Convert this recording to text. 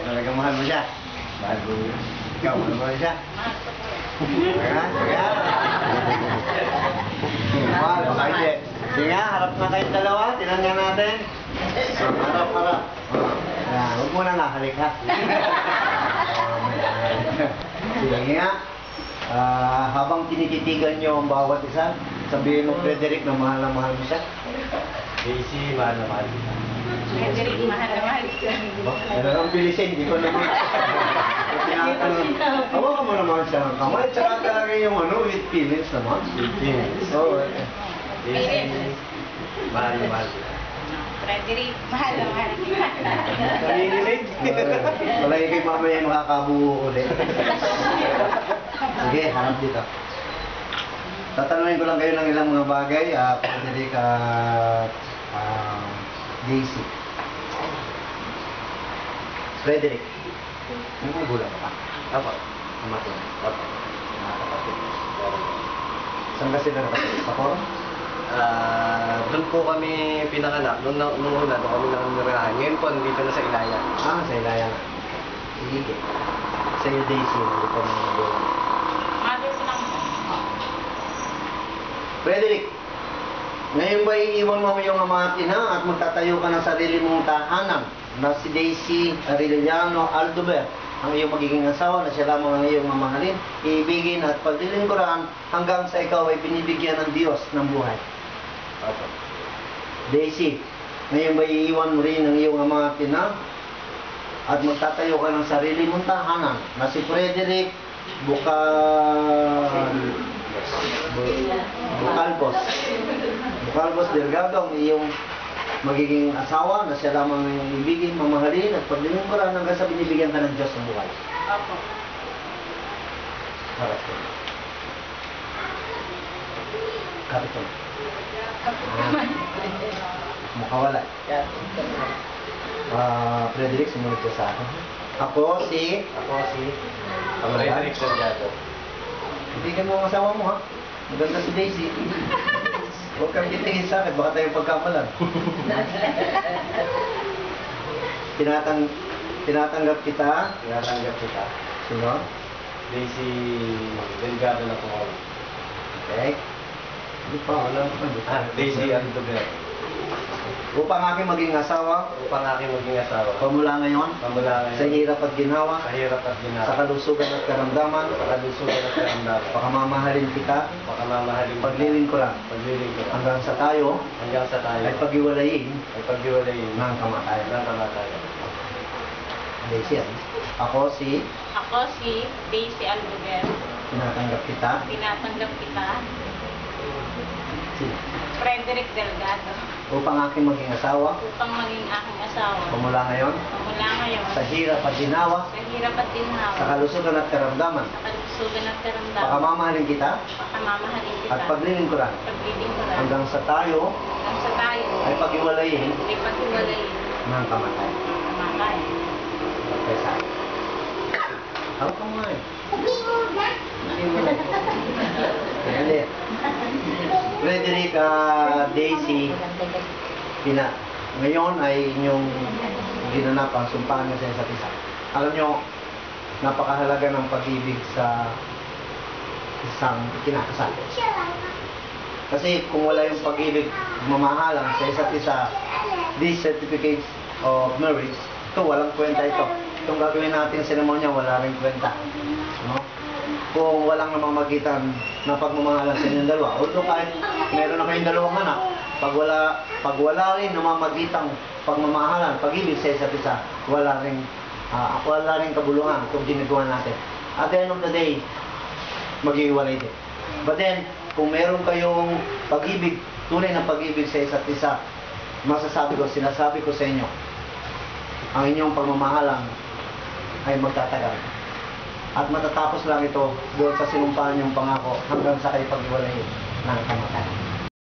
Talagang mahal mo siya. Mahal mo. Ikaw, mahal mo siya. Mahal ko po. Kaya, kaya. Mahal, baka hindi. Sige nga, harap na kayong dalawa. Tinan nga natin. Harap, harap. Ayan, huwag mo na nga, halik ha. Sige nga. Habang tinititigan nyo ang bawat isa, sabihin mo, Frederick, na mahal mo siya. Daisy, mahal na mahal kita. Frederick, mahal na mahal ka. Ano ang bilisin, hindi ko naman. Hawakan mo naman siya ng kamay, tsaka talaga yung with feelings naman. Philippines. Oo. Daisy, mahal na mahal kita. Frederick, mahal na mahal kita. Nanginginig. Wala yung kay mamaya makakabuo ulit. Sige, hanap dito. Tatanungin ko lang kayo ng ilang mga bagay, Frederick at Daisy. Frederick, may mga gulang ka? Apo. Ama ko. Apo. Mga kapatid. Saan ka sila nakatid? Sa Coro? Doon po kami pinanganak. Nung una, doon kami nangyarahan. Ngayon po, nandito na sa Ilaya. Sa Ilaya nga. Sige. Sa iyo, Daisy, nandito pa mga gulang. Mother ko lang. Frederick, ngayon ba iiwan mo yung ama at ina at magtatayo ka ng sarili mong tahanan na si Daisy Arellano Aldover, ang iyong magiging asawa na siya lamang ang iyong mamahalin, iibigin at paglilingkuran hanggang sa ikaw ay binibigyan ng Diyos ng buhay? Apo. Daisy, ngayon ba iiwan mo rin ang iyong ama at ina at magtatayo ka ng sarili mong tahanan na si Frederick Bucalbos Delgado ang iyong magiging asawa na siya lamang ang iyong ibigin, mamahalin at paglilingkuran hanggang sa binibigyan ka ng Diyos ng buhay. Opo. Harap ko. Kapit ko. Mukawala. Frederick, sumunod ka sa akin. Ako si Frederick Delgado. Ibigin mo ang asawa mo ha. Maganda si Daisy. Huwag kang titingin sa akin, baka tayong pagkamalan. Tinatanggap kita. Tinatanggap kita. Sino? Daisy Delgado na po ako. Okay. Hindi pa, wala. Daisy Aldover. Upang aking maging asawa, Upang aking maging asawa. pamula ngayon, Pamula sa ngayon. hirap at ginawa, Sa hirap at sa ginawa. kalusugan at karamdaman, Sa kalusugan at karamdaman. pakamamahalin kita, Pakamamahalin kita. paglilingkuran, Paglilingkuran. hanggang sa tayo Hanggang sa tayo ay paghiwalayin ay paghiwalayin ng kamatayan. ng kamatayan. Daisy, ako si Ako si Daisy Aldover. tinatanggap kita. Tinatanggap kita. Si, Frederick Delgado. upang aking maging asawa, Upang maging aking asawa. pamula ngayon, Mula ngayon. sa hirap at ginawa, Sa hirap at sa ginhawa. kalusugan at karamdaman, Sa kalusugan at karamdaman. pakamamahalin kita Pakamamahalin kita. at paglilingkuran, Paglilingkuran. hanggang sa tayo Hanggang sa tayo ay paghiwalayin ay paghiwalayin ng kamatayan. ng kamatayan. Okay, sa akin. Hawak ka muna eh. Hindi mo na. Dali. Frederick, Daisy, ngayon ay inyong ginanap ang sumpaan niyo sa isa't isa. Alam niyo, napakahalaga ng pag-ibig sa isang kinakasal. Kasi kung wala yung pag-ibig, mamahalan sa isa't isa, these certificates of marriage, ito, walang kwenta ito. Itong gagawin natin seremonya, wala rin kwenta. No? Kung walang namamagitan na pagmamahalan sa inyong dalawa. Although kahit meron na kayong dalawang anak, pag wala rin namamagitang pagmamahalan, pag-ibig sa isa't isa, wala rin kabuluhan itong ginagawa natin. At the end of the day, mag-iwalay din. But then, kung meron kayong pag-ibig, tunay na pag-ibig sa isa't isa, sinasabi ko sa inyo, ang inyong pagmamahalan ay magtatagal. At matatapos lang ito doon sa sinumpaan niyong pangako hanggang sa kayo pag-iwalay ng kamatayan.